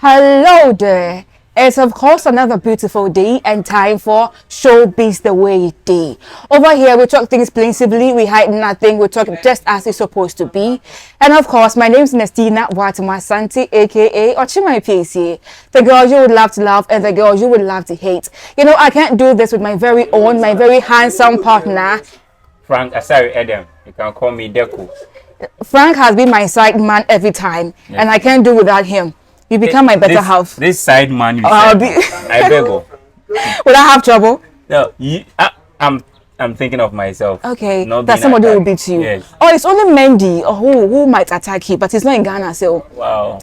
Hello there. It's of course another beautiful day and time for Showbiz the Way It Day. Over here we talk things plainly, we hide nothing, we talk just as it's supposed to be. And of course my name is Nestina Watumasanti aka Ochima PC, the girl you would love to love and the girl you would love to hate. You know, I can't do this with my very own, my very handsome partner Frank Asari Adam. You can call me Deku. Frank has been my side man every time, and I can't do without him. You become my better half. This side man, you I beg you. Will I have trouble? No, I'm thinking of myself. Okay, that somebody will beat you. Yes. Oh, it's only Mendy who might attack you, but he's not in Ghana, so. Wow.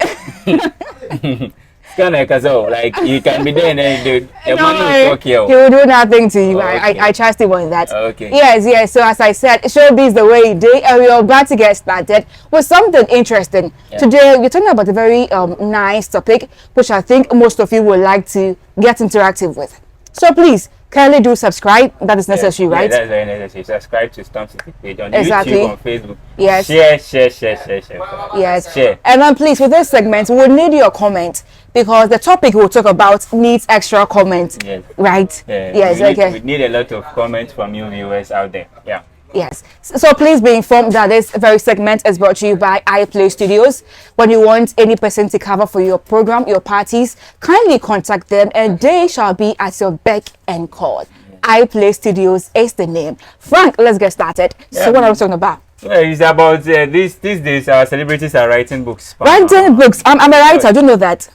Like you can be there and then the money will talk here. He will do nothing to you. Okay. I trust him on that. Okay. Yes. So as I said, Showbiz the Way It Day, and we are about to get started with something interesting. Yeah. Today we're talking about a very nice topic, which I think most of you would like to get interactive with. So please, kindly do subscribe. That is necessary, right? Yeah, that's very necessary. Subscribe to Storm City page on exactly. YouTube, on Facebook. Yes. Share. Yes. Share. And then please, with this segment, we will need your comment because the topic we'll talk about needs extra comment. Yes. Right? Yeah. Yes. We need a lot of comments from you viewers out there. Yeah. Yes. So please be informed that this very segment is brought to you by iPlay Studios. When you want any person to cover for your program, your parties, kindly contact them and they shall be at your beck and call. iPlay Studios is the name. Frank, let's get started. Yeah. So what are we talking about? Yeah, it's about these days our celebrities are writing books. Writing books. I'm a writer. I don't know that.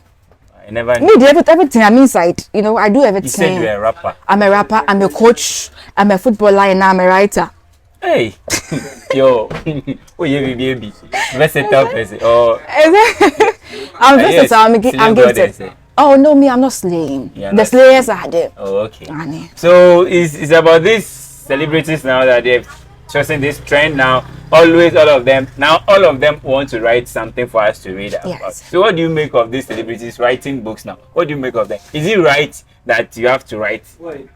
I never knew. Me, everything I'm inside. You know, I do everything. You said you're a rapper. I'm a rapper. I'm a coach. I'm a footballer, and I'm a writer. Hey, yo, oh yeah, baby, versatile person. Oh, I'm versatile. I'm gifted. Oh no, me, I'm not slaying. The slayers are there. Oh, okay. So it's about these celebrities now that they've chosen this trend now. Always, all of them want to write something for us to read about. Yes. So what do you make of these celebrities writing books now? What do you make of them? Is it right that you have to write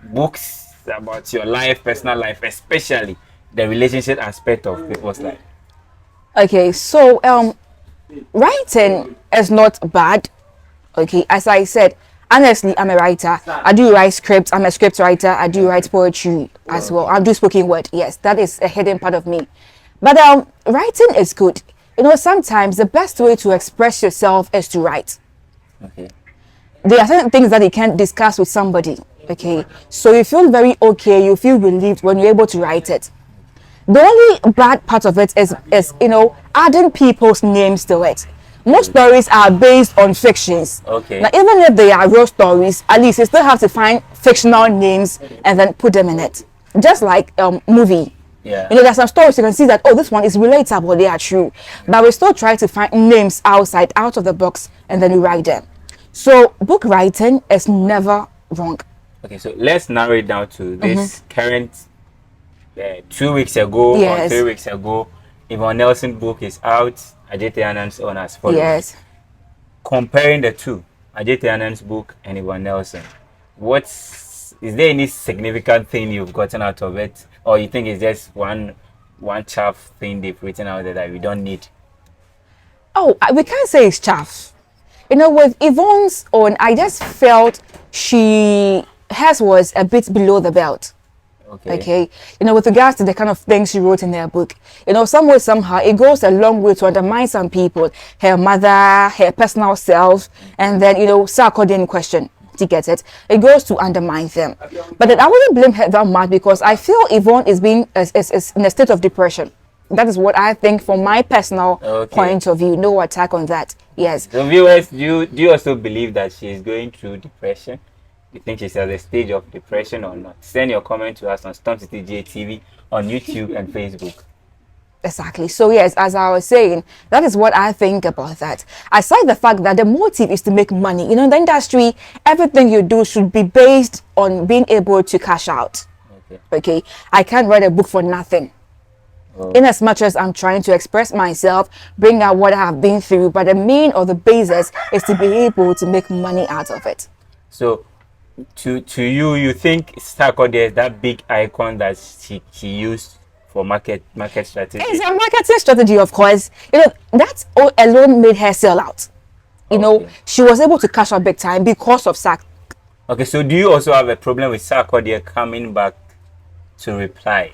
books about your life, personal life, especially the relationship aspect of people's life? Okay, so writing is not bad. Okay, as I said, honestly, I'm a writer. I do write scripts. I'm a script writer. I do write poetry as well. I do spoken word. Yes, that is a hidden part of me. But writing is good. You know, sometimes the best way to express yourself is to write. Okay. There are certain things that you can't discuss with somebody. Okay, so you feel very okay. You feel relieved when you're able to write it. The only bad part of it is you know, adding people's names to it. Most stories are based on fictions. Okay. Now, even if they are real stories, at least you still have to find fictional names and then put them in it. Just like movie. Yeah. You know, there's some stories you can see that, oh, this one is relatable, they are true. But we still try to find names outside, out of the box, and then we write them. So book writing is never wrong. Okay, so let's narrow it down to this current 2 weeks ago or 3 weeks ago, Yvonne Nelson's book is out. Adjetey Anang's own as follows. Yes. Comparing the two, Adjetey Anang's book and Yvonne Nelson, is there any significant thing you've gotten out of it, or you think it's just one chaff thing they've written out there that we don't need? Oh, we can't say it's chaff. You know, with Yvonne's own, I just felt hers was a bit below the belt. Okay. You know, with regards to the kind of things she wrote in her book, you know, some way, somehow, it goes a long way to undermine some people, her mother, her personal self, and then, you know, Sarkodie in question. To get it, it goes to undermine them. But then I wouldn't blame her that much because I feel Yvonne is in a state of depression. That is what I think from my personal point of view. No attack on that. Yes. So viewers, do you also believe that she is going through depression? Do you think she's at the stage of depression or not? Send your comment to us on Storm City JTV on YouTube and Facebook. Exactly. So yes, as I was saying, that is what I think about that. Aside the fact that the motive is to make money. You know, in the industry, everything you do should be based on being able to cash out. Okay. I can't write a book for nothing. In as much as I'm trying to express myself, bring out what I have been through, but the main or the basis is to be able to make money out of it. So to you think Sarkodie is that big icon that she used for market strategy? It's a marketing strategy, of course. You know, that alone made her sell out. you know, she was able to cash out big time because of Sark. Okay, so do you also have a problem with Sarkodie coming back to reply?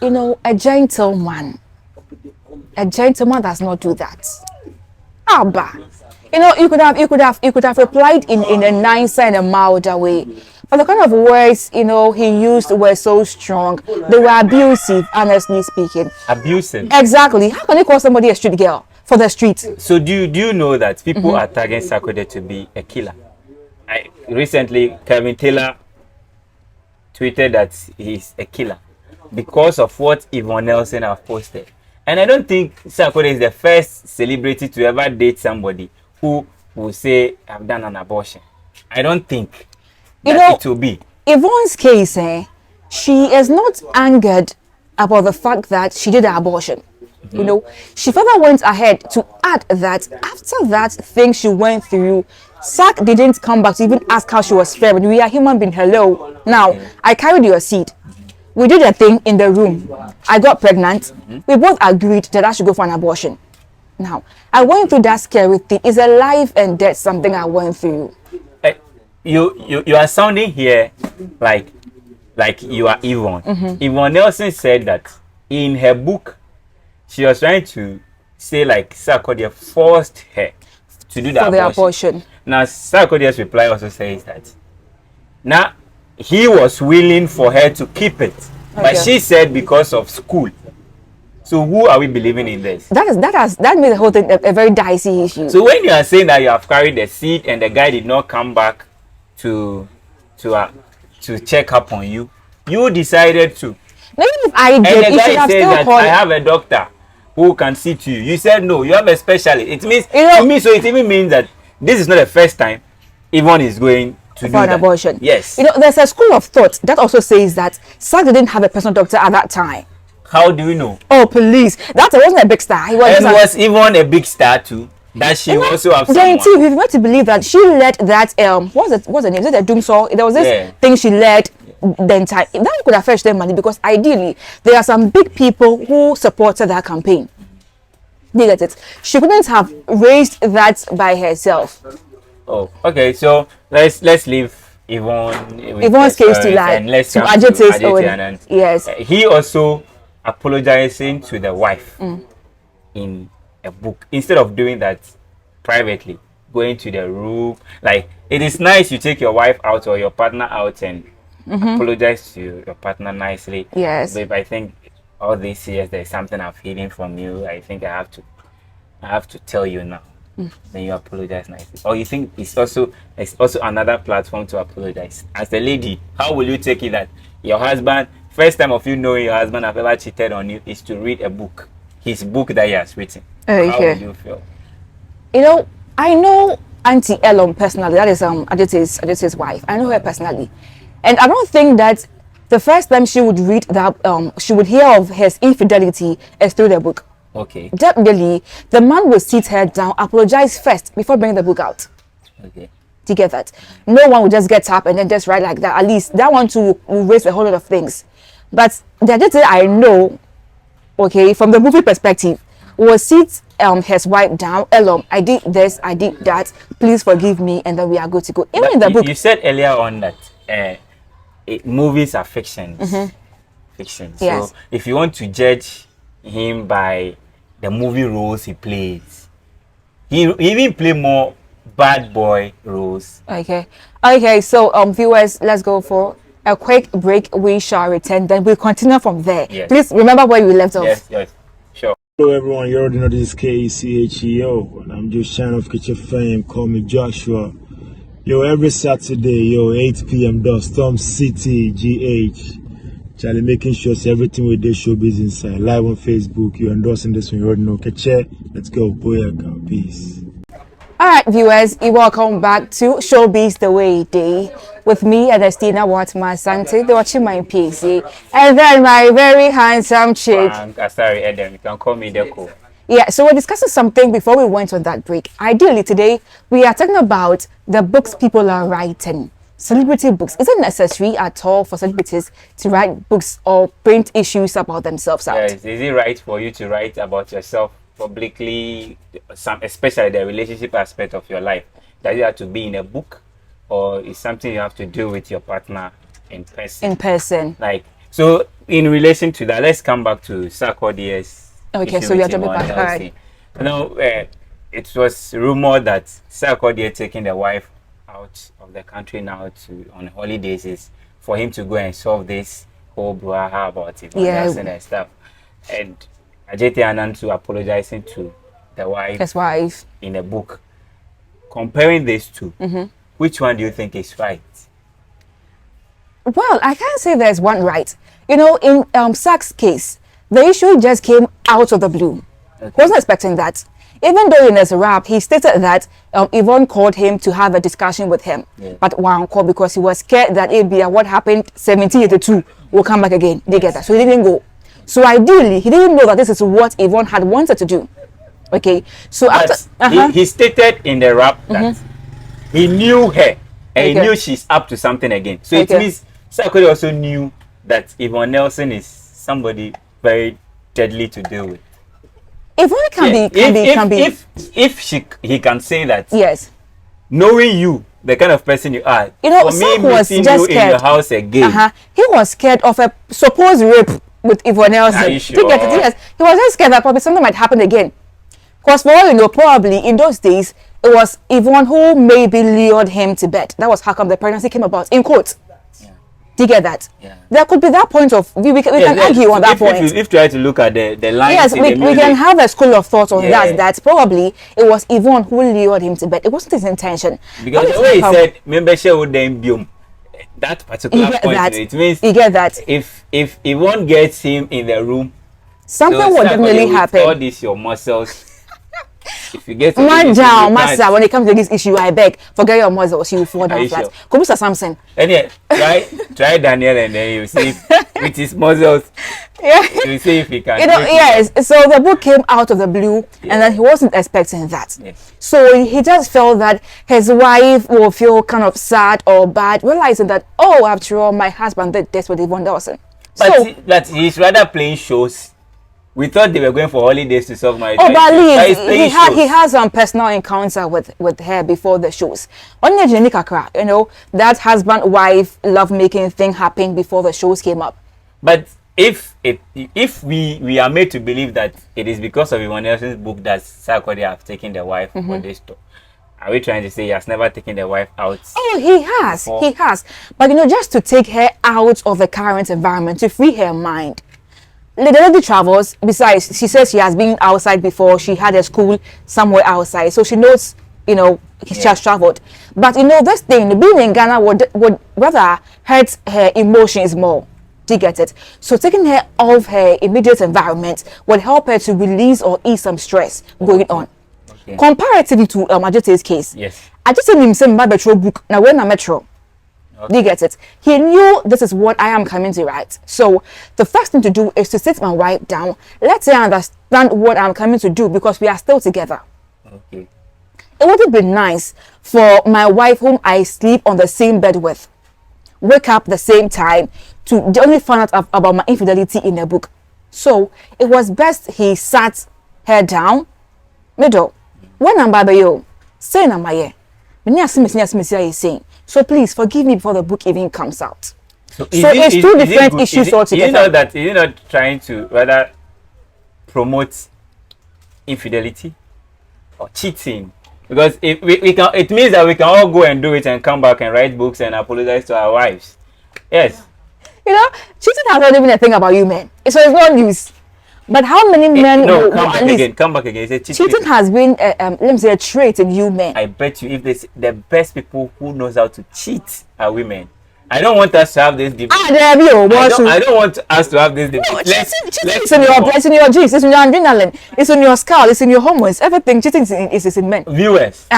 You know, a gentleman does not do that. Abba, you know, you could have replied in a nicer and a milder way. But the kind of words, you know, he used were so strong. They were abusive, honestly speaking. Abusive? Exactly. How can you call somebody a street girl for the street? So do you know that people are tagging Sarkodie to be a killer? Recently, Kevin Taylor tweeted that he's a killer because of what Yvonne Nelson have posted. And I don't think Sarkodie is the first celebrity to ever date somebody who will say, I've done an abortion. I don't think that it will be. Yvonne's case, she is not angered about the fact that she did an abortion. You know, she further went ahead to add that after that thing she went through, Sark didn't come back to even ask how she was faring. We are human being. Hello. Now, I carried your seed. We did a thing in the room. I got pregnant. We both agreed that I should go for an abortion. Now, I went through that scary thing. It's a life and death something I went through. You are sounding here like you are Yvonne. Yvonne Nelson said that in her book, she was trying to say like Sarkodie forced her to do the abortion. Now Sarkodie's reply also says that now he was willing for her to keep it, but she said because of school. So who are we believing in this? That made the whole thing a very dicey issue. So when you are saying that you have carried the seed and the guy did not come back to check up on you, you decided to. Maybe if I did, and the guy says that I have a doctor who can see to you. You said no, you have a specialist. It means to me, so it even means that this is not the first time Yvonne is going to do an abortion. Yes. You know, there's a school of thought that also says that Sark didn't have a personal doctor at that time. How do you know? Oh, please. That wasn't a big star. Was Yvonne a big star too? That she also have someone. We've got to believe that she led that what's the name? Is it the Doomsaw? There was this thing she led the entire. That could have fetched them money because ideally there are some big people who supported that campaign. You get it? She couldn't have raised that by herself. Oh, okay. So let's leave Yvonne's case to lie. And let's to come to Adjetey Anang. Yes. He also apologizing to the wife in a book instead of doing that privately, going to the room. Like, it is nice you take your wife out or your partner out and apologize to your partner nicely. Yes. But I think all these years there's something I've hidden from you. I think I have to tell you now. Then you apologize nicely. Or you think it's also another platform to apologize. As a lady, how will you take it that your husband, first time of you knowing your husband have ever cheated on you is to read a book, his book that he has written? How will you feel? You know, I know Auntie Ellen personally. That is Adjetey's wife. I know her personally, and I don't think that the first time she would read that she would hear of his infidelity is through the book. Okay. Definitely, the man will sit her down, apologize first before bringing the book out. Okay. To get that, no one will just get up and then just write like that. At least that one too will raise a whole lot of things. But the Adjetey I know, okay, from the movie perspective, will sit his wife down. Elom, I did this, I did that. Please forgive me, and then we are good to go. Even in the book, you said earlier on that movies are fictions. Fiction. Yes. So if you want to judge him by the movie roles he plays, he even play more bad boy roles. Okay. So viewers, let's go for a quick break. We shall return, then we'll continue from there. Yes. Please remember where we left off. Yes, sure. Hello everyone, you already know this is KCHEO, and I'm just shining off Kitchen Fame. Call me Joshua. Yo, every Saturday, 8 p.m. Storm City GH. Charlie making sure everything with this showbiz inside. Live on Facebook. You're endorsing this one, you already know. Keche, let's go. Boyaka. Peace. Alright viewers, welcome back to Showbiz the Way Day with me and Estina Watma Sante, the watching my PC, and then my very handsome chick. Sorry, Adam, you can call me Deco. Yeah, so we're discussing something before we went on that break. Ideally today, we are talking about the books people are writing. Celebrity books. Is it necessary at all for celebrities to write books or print issues about themselves out? Yes, is it right for you to write about yourself publicly, especially the relationship aspect of your life? Does it have to be in a book, or is something you have to do with your partner in person? In person. Like, so in relation to that, let's come back to Sarkodie's. Okay, so you're jumping back. All right. You know, it was rumored that Sarkodie taking the wife out of the country now on holidays is for him to go and solve this whole brouhaha about it and stuff. And Adjetey Anang to apologizing to the wife, his wife, in a book. Comparing these two, which one do you think is right? Well, I can't say there's one right. You know, in Sack's case, the issue just came out of the blue. Okay. He wasn't expecting that. Even though in his rap, he stated that Yvonne called him to have a discussion with him. Yeah. But one call because he was scared that it'd be what happened 1782 will come back again. They get that. So he didn't go. So ideally, he didn't know that this is what Yvonne had wanted to do. Okay. So but after he stated in the rap that he knew her and he knew she's up to something again. So it means Sarkodie also knew that Yvonne Nelson is somebody very deadly to deal with. Yvonne can be. If he can say that. Yes. Knowing you, the kind of person you are. You know, for me, was just you scared. In your house again. He was scared of a supposed rape with Yvonne Nelson. Are you sure? Yes. He was just scared that probably something might happen again. Because for all you know, probably in those days, it was Yvonne who maybe lured him to bed. That was how come the pregnancy came about. In quotes. Do you get that? Yeah. There could be that point of we can argue on that point. If you try to look at the lines, yes, we can have a school of thought on that. That probably it was Yvonne who lured him to bed. It wasn't his intention. Because the way he said, membership would then be that particular point. It means you get that. If Yvonne gets him in the room, something will definitely happen. All this your muscles. If you get master, when it comes to this issue, I beg, forget your muscles, you will fall down flat. Come Mr. Samson. And try Daniel, and then you see with his muscles. Yeah. You see if he can. You know, yes. So the book came out of the blue, and then he wasn't expecting that. Yes. So he just felt that his wife will feel kind of sad or bad, realizing that after all, my husband did this with Yvonne Nelson. But he's rather playing shows. We thought they were going for holidays to solve my. But he has some personal encounter with her before the shows. You know, that husband-wife love-making thing happened before the shows came up. But if we are made to believe that it is because of Yvonne Nelson's book that Sarkodie have taken the wife for this talk, are we trying to say he has never taken the wife out? Oh, he has. Before? He has. But you know, just to take her out of the current environment, to free her mind. The lady travels. Besides, she says she has been outside before. She had a school somewhere outside, so she knows, you know, she has traveled. But you know, this thing, being in Ghana would rather hurt her emotions more. Do you get it? So taking her off her immediate environment would help her to release or ease some stress going on. Okay. Comparatively to Adjetey's case, yes, Adjetey himself by metro book. Now when a metro. Okay. Do you get it? He knew this is what I am coming to write. So the first thing to do is to sit my wife down. Let her understand what I'm coming to do because we are still together. Okay. It would have been nice for my wife, whom I sleep on the same bed with, wake up the same time, to only find out about my infidelity in a book. So it was best he sat her down, middle. When I'm by you, say na my saying. So please forgive me before the book even comes out. So it's two different issues altogether. You know that you're not trying to rather promote infidelity or cheating, because if we can, it means that we can all go and do it and come back and write books and apologize to our wives. Yes. You know, cheating has not even a thing about you men. So it's not news. But how many men? No, come back again. Cheating has been, let me say, a trait in you men. I bet you, if the best people who knows how to cheat are women. I don't want us to have this debate. I don't want us to have this debate. No, cheating is in your genes, it's in your adrenaline, it's in your skull, it's in your hormones. Everything cheating is in men. Viewers,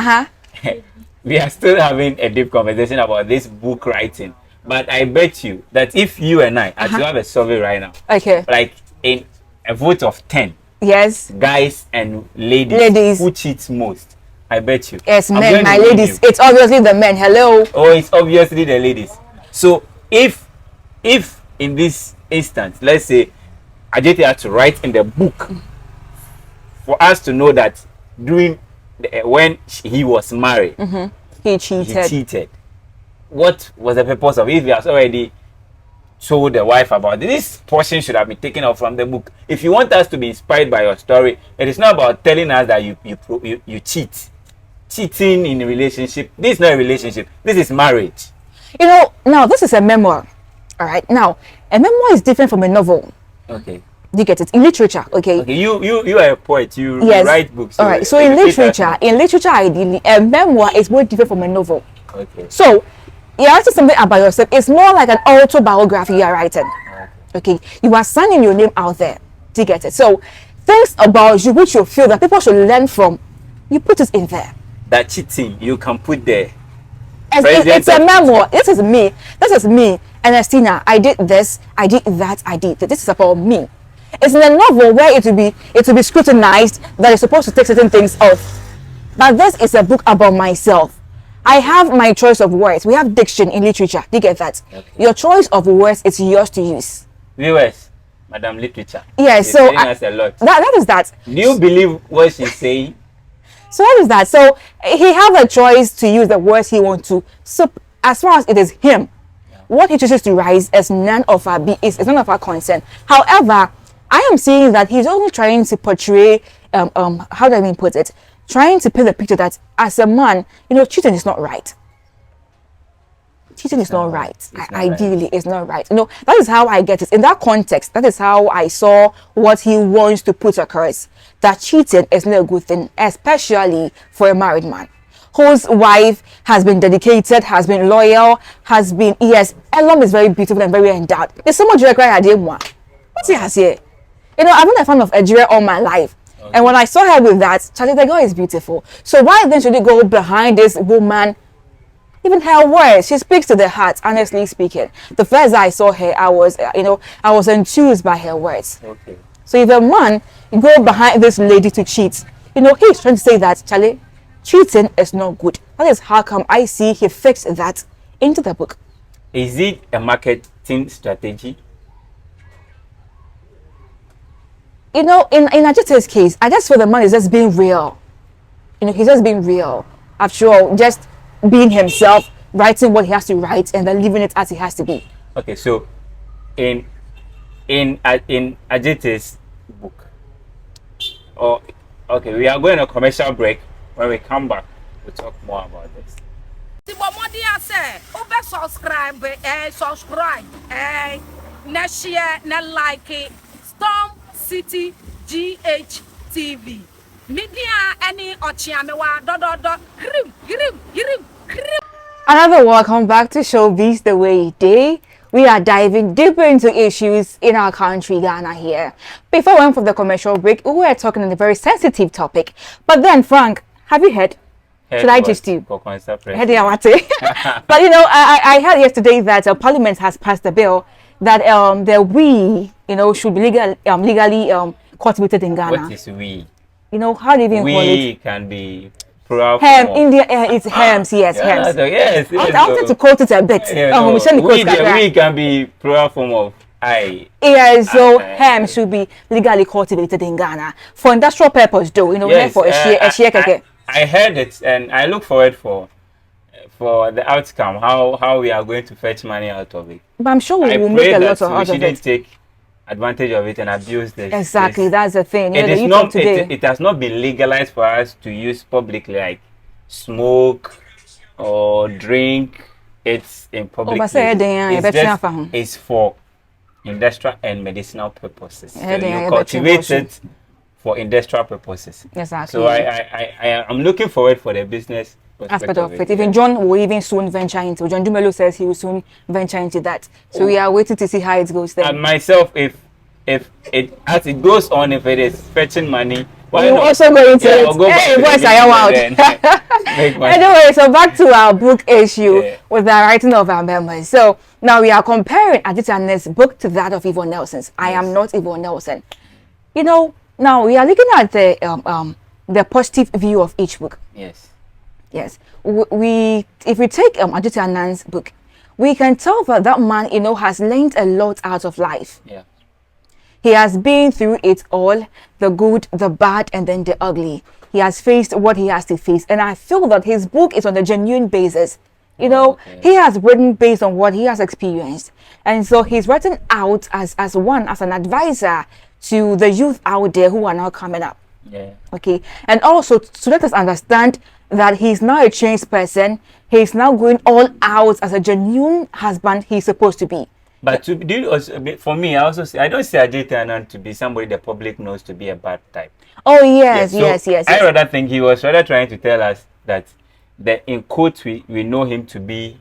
we are still having a deep conversation about this book writing. But I bet you that if you and I to have a survey right now, okay, like in a vote of 10, yes, guys and ladies who cheats most, I bet you. Yes, men, my ladies. It's obviously the men. Hello. Oh, it's obviously the ladies. So if in this instance, let's say Adjetey had to write in the book for us to know that during when he was married, He cheated. he cheated. What was the purpose of it? If he has already told the wife about this portion should have been taken out from the book. If you want us to be inspired by your story, it is not about telling us that you cheat. Cheating in a relationship. This is not a relationship. This is marriage. You know, now this is a memoir. All right. Now, a memoir is different from a novel. Okay. You get it in literature. Okay. Okay. You are a poet. You Yes. write books. All right. So in literature, ideally, a memoir is more different from a novel. Okay. So you're writing something about yourself. It's more like an autobiography you are writing. Okay. You are signing your name out there. Do you get it? So things about you which you feel that people should learn from, you put it in there. That cheating you can put there. It's a memoir. This is me. This is me. Ernestina, I did this. I did that. I did that. This is about me. It's in a novel where it will be scrutinized that you're supposed to take certain things off. But this is a book about myself. I have my choice of words. We have diction in literature. Do you get that? Okay. Your choice of words is yours to use. Viewers, Madam Literature. Yes. She's So telling us a lot. that is that. Do you believe what she's saying? So what is that? So he have a choice to use the words he wants to. So as far as it is him, what he chooses to write is none of our is none of our concern. However, I am seeing that he's only trying to portray how do I mean put it? Trying to paint the picture that as a man, you know, cheating is not right. Cheating is not right. Ideally, it's not right. You know, that is how I get it. In that context, that is how I saw what he wants to put across. That cheating is not a good thing, especially for a married man whose wife has been dedicated, has been loyal, has been, yes, Elom is very beautiful and very endowed. There's so much regret I didn't want. What's he has here? You know, I've been a fan of Adjetey all my life. Okay. And when I saw her with that, Charlie, the girl is beautiful. So why then should you go behind this woman? Even her words, she speaks to the heart, honestly speaking. The first I saw her, I was enthused by her words. Okay. So if a man go behind this lady to cheat, you know, he's trying to say that, Charlie, cheating is not good. That is how come I see he fixed that into the book. Is it a marketing strategy? You know, in Adjetey's case, I just feel the man is just being real. You know, he's just being real. After all, just being himself, writing what he has to write, and then leaving it as he has to be. Okay, so in Adjetey's book, okay, we are going on a commercial break. When we come back, we'll talk more about this. Subscribe, share, like it. Storm City GHTV. Media any ochiamewa Another welcome back to Showbiz the Way It Day. We are diving deeper into issues in our country, Ghana here. Before we went for the commercial break, we were talking on a very sensitive topic. But then, Frank, have you heard? Should I just do? But you know, I heard yesterday that Parliament has passed a bill that the we, you know, should be legally cultivated in Ghana. What is we? You know, how do you even call it? We can be plural. India, it's hems, yes, hems. Yes. I wanted to quote it a bit. We can be plural form of I. Yeah, so hemp should be legally cultivated in Ghana for industrial purpose, though. You know, yes, for I heard it, and I look forward for the outcome. How we are going to fetch money out of it. But I'm sure we will make a lot out of it. We shouldn't take advantage of it and abuse this. Exactly, that's the thing. It is not. It has not been legalized for us to use publicly, like smoke or drink. It's in public. It's for industrial and medicinal purposes. So you cultivate it for industrial purposes. Exactly. So I'm looking forward for the business aspect of it. Even John will even soon venture into. John Dumelo says he will soon venture into that. So we are waiting to see how it goes there. And myself, if it as it goes on, if it is fetching money, why not? Also going to it. Hey, boys, I am out. Anyway, so back to our book issue with the writing of our members. So now we are comparing Adjetey Anang's book to that of Yvonne Nelson's. I am not Yvonne Nelson. You know, now we are looking at the positive view of each book. Yes. Yes. If we take Adjetey Anang's book, we can tell that man, you know, has learned a lot out of life. Yeah. He has been through it all, the good, the bad, and then the ugly. He has faced what he has to face. And I feel that his book is on a genuine basis. You know, he has written based on what he has experienced. And so he's written out as an advisor to the youth out there who are now coming up. Yeah. Okay. And also to let us understand that he's now a changed person. He's now going all out as a genuine husband he's supposed to be. But for me, I also say, I don't see Adjetey Anang to be somebody the public knows to be a bad type. Oh yes, yes. I rather think he was rather trying to tell us that in quotes we know him to be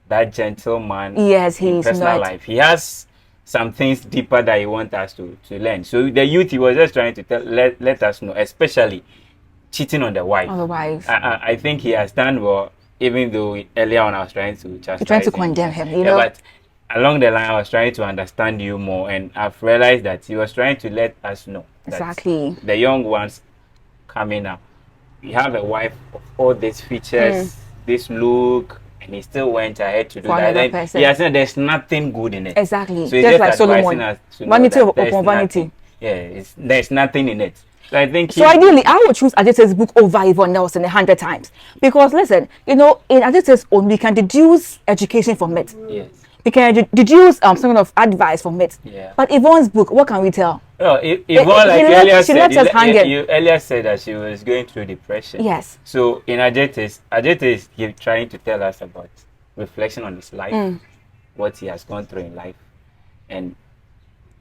that gentleman. Yes, he's in personal life. He has some things deeper that he wants us to learn. So the youth, he was just trying to let us know, especially cheating on the wife. On the wife. I think he has done well, even though earlier on I was trying to condemn him. You know, but along the line I was trying to understand you more, and I've realized that he was trying to let us know exactly the young ones coming up. We have a wife of all these features, this look, and he still went ahead to do that. Then he has said there's nothing good in it. Exactly. So just like Solomon. Vanity upon vanity. There's nothing in it. So I think. So ideally, I would choose Adjetey's book over Yvonne Nelson 100 times, because listen, you know, in Adjetey's own, we can deduce education from it. Yes. We can deduce some kind of advice from it. Yeah. But Yvonne's book, what can we tell? Well, Yvonne, like you earlier said that she was going through depression. Yes. So in Adjetey is trying to tell us about reflection on his life, what he has gone through in life, and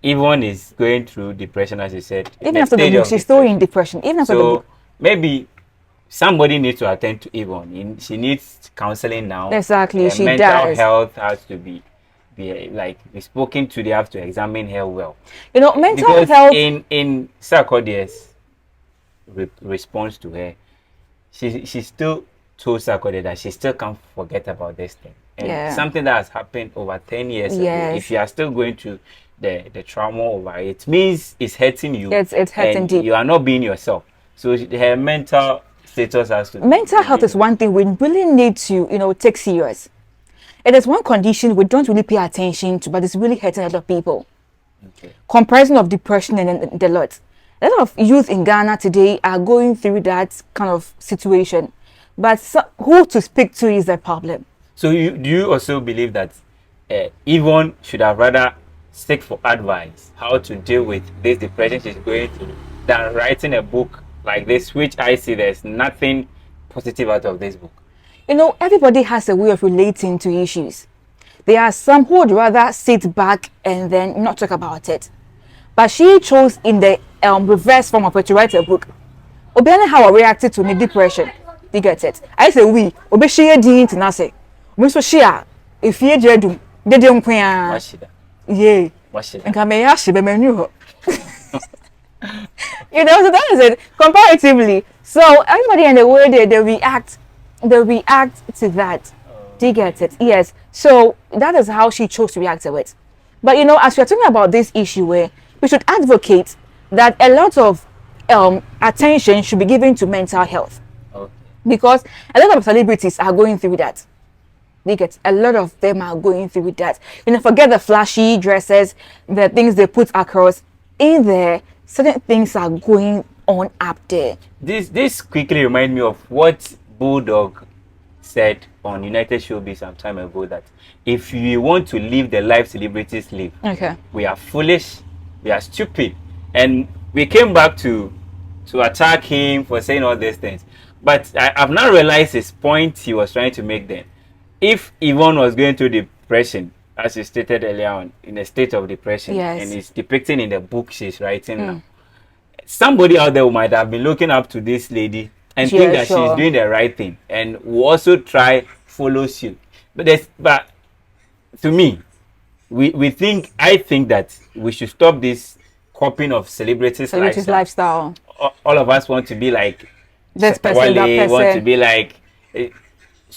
Yvonne is going through depression, as you said. Even after the book, she's still in depression. Even after the book. Maybe somebody needs to attend to Yvonne. She needs counseling now. Exactly, she does. Mental health has to be spoken to. They have to examine her well. You know, mental health. In Sarkodie's response to her, she still told Sarkodie that she still can't forget about this thing. And something that has happened over 10 years ago. If you are still going through the trauma over it, means it's hurting you. It's hurting deep. You are not being yourself. So her mental status has to. Mental health is one thing we really need to, you know, take serious. It is one condition we don't really pay attention to, but it's really hurting a lot of people. Okay. Comparison of depression and the lot. A lot of youth in Ghana today are going through that kind of situation, but who to speak to is the problem. So do you also believe that Yvonne should have rather seek for advice how to deal with this depression she's going through than writing a book like this, which I see there's nothing positive out of this book? You know, everybody has a way of relating to issues. There are some who would rather sit back and then not talk about it. But she chose in the reverse form of it to write a book. Obiane how I reacted to depression. You get it? I say we. Obi share din tinase. Obi so share. If you jedu, de de nkwa. Washida. Yeah. Washida. Nka me ya she be menu. You know, so that is it. Comparatively. So everybody in the world they react to that. Do you get it? Yes. So that is how she chose to react to it. But you know, as we're talking about this issue, where we should advocate that a lot of attention should be given to mental health. Okay. Because a lot of celebrities are going through that. You get a lot of them are going through that. You know, forget the flashy dresses, the things they put across. In there, certain things are going on up there. This quickly reminds me of what Bulldog said on United Showbiz some time ago, that if you want to live the life celebrities live, we are foolish, we are stupid, and we came back to attack him for saying all these things. But I've now realized his point he was trying to make then. If Yvonne was going through depression, as you stated earlier on, in a state of depression, and it's depicting in the book she's writing now, somebody out there might have been looking up to this lady and think that she's doing the right thing, and will also try follow suit. But to me, I think that we should stop this copying of celebrities lifestyle. All of us want to be like this person, that person. Want to be like.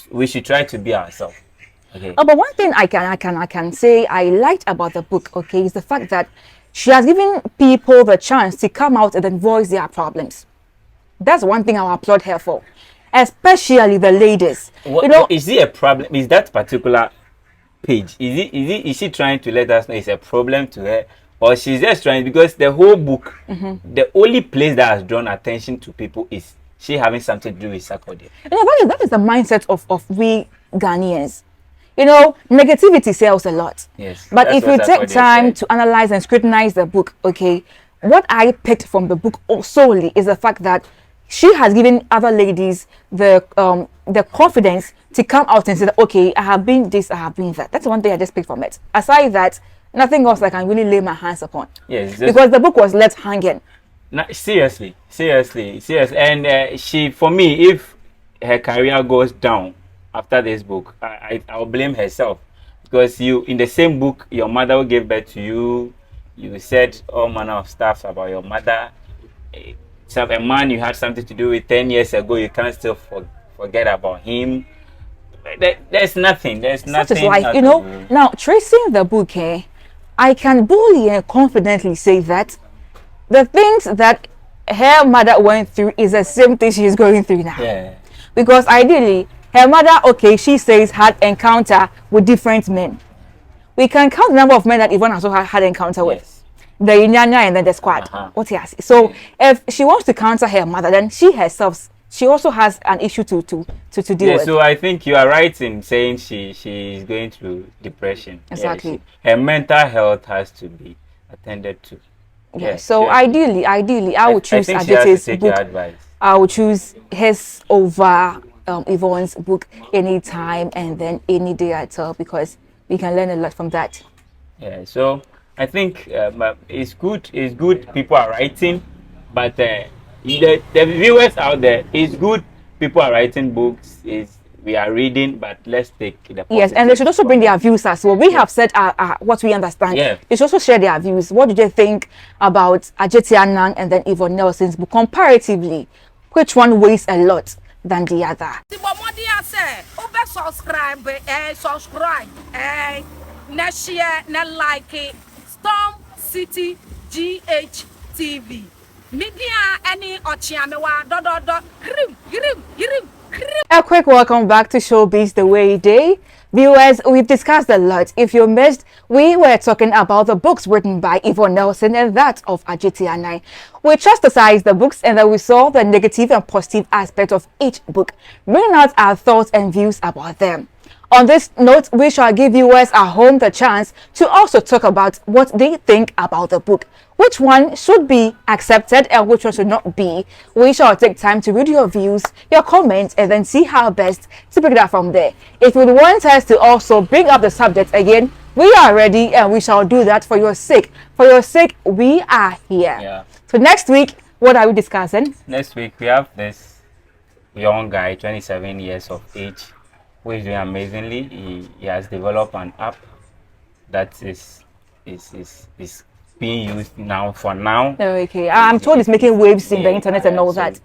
We should try to be ourselves. Okay. Oh, but one thing I can say I liked about the book, okay, is the fact that she has given people the chance to come out and then voice their problems. That's one thing I'll applaud her for, especially the ladies. You know, is it a problem? Is that particular page? Is she trying to let us know it's a problem to her, or she's just trying, because the whole book, the only place that has drawn attention to people is she having something to do with Sarkodie. You know, that is the mindset of we Ghanaians. You know, negativity sells a lot. Yes. But if you take Sarkodie time said. to analyze and scrutinize the book, okay, what I picked from the book solely is the fact that she has given other ladies the confidence to come out and say that, okay, I have been this, I have been that. That's one thing I just picked from it. Aside that, nothing else I can really lay my hands upon. Yes. Because the book was left hanging. No, seriously. And she, for me, if her career goes down after this book, I'll blame herself, because you, in the same book, your mother gave birth to you. You said all manner of stuff about your mother. So a man you had something to do with 10 years ago, you can't still forget about him. There's nothing. There's nothing. Such is life, you know. Now, tracing the book, I can boldly and confidently say that the things that her mother went through is the same thing she's going through now. Yeah. Because ideally, her mother, okay, she says had encounter with different men. We can count the number of men that Yvonne also had encounter with. Yes. The Inyanya and then the squad. What he has. So if she wants to counter her mother, then she herself, she also has an issue to deal with. So I think you are right in saying she is going through depression. Exactly. Her mental health has to be attended to. Yeah. So ideally, I would choose Adjetey's book. Advice. I would choose his over Yvonne's book anytime and then any day at all, because we can learn a lot from that. Yeah. So I think it's good. It's good people are writing, but the viewers out there, it's good people are writing books. We are reading, but let's take the yes, and they should also bring their views as well. We have said what we understand. Yeah. They should also share their views. What do they think about Adjetey Anang and then Yvonne Nelson's book comparatively? Which one weighs a lot than the other? Subscribe, share, like it. Storm City GHTV. Media any ochiamewa A quick welcome back to Showbiz The Way Day. Viewers, we've discussed a lot. If you missed, we were talking about the books written by Yvonne Nelson and that of Adjetey Anang. We chastised the books and then we saw the negative and positive aspect of each book, bringing out our thoughts and views about them. On this note, we shall give viewers at home the chance to also talk about what they think about the book. Which one should be accepted and which one should not be. We shall take time to read your views, your comments, and then see how best to pick it up from there. If you want us to also bring up the subject again, we are ready and we shall do that for your sake. For your sake, we are here. Yeah. So next week, what are we discussing? Next week, we have this young guy, 27 years of age, who is doing amazingly. He has developed an app that is being used now for now. Okay, I'm told it's making waves in the internet and all that.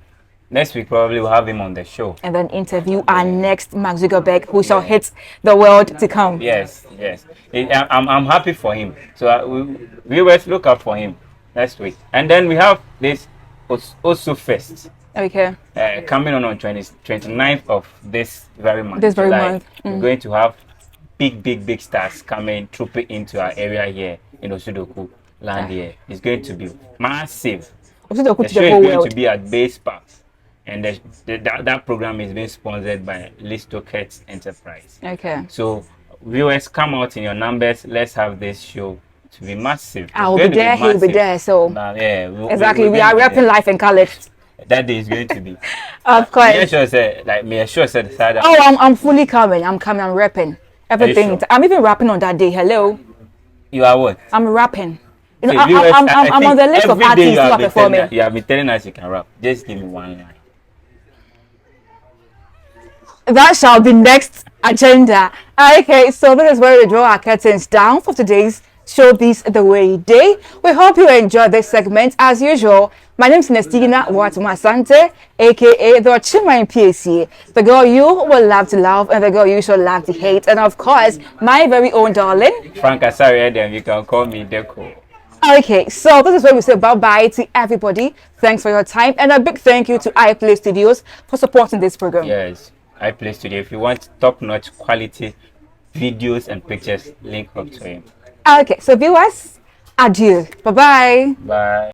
Next week probably we'll have him on the show and then interview our next Mark Zuckerberg, who shall hit the world to come. Yes. I'm happy for him. So viewers, look out for him next week. And then we have this also Fest. Okay. Coming on 29th of this very month. This very month. We're going to have big stars coming, trooping into our area here in Osudoku land here. It's going to be massive. Osudoku the show is going to be at Base Park. And that program is being sponsored by Listokets Enterprise. Okay. So viewers, come out in your numbers. Let's have this show to be massive. I will be there, he'll be there. So exactly, we are repping life and colors. That day is going to be. Of course. Oh, I'm fully coming. I'm coming. I'm repping everything. Sure? I'm even rapping on that day. Hello. You are what? I'm rapping. You know, so viewers, I'm on the list of artists who are performing. You have been telling us you can rap. Just give me one line. That shall be next agenda. Okay, so this is where we draw our curtains down for today's Showbiz The Way Day. We hope you enjoyed this segment. As usual, my name is Nestina Watumasante, aka the Chima in PAC, the girl you will love to love and the girl you shall love to hate, and of course, my very own darling, Frank Asari. Then you can call me Deco. Okay, so this is where we say bye-bye to everybody. Thanks for your time, and a big thank you to iPlay Studios for supporting this program. Yes, iPlay Studio. If you want top-notch quality videos and pictures, link up to him. Okay, so viewers, adieu. Bye bye. Bye.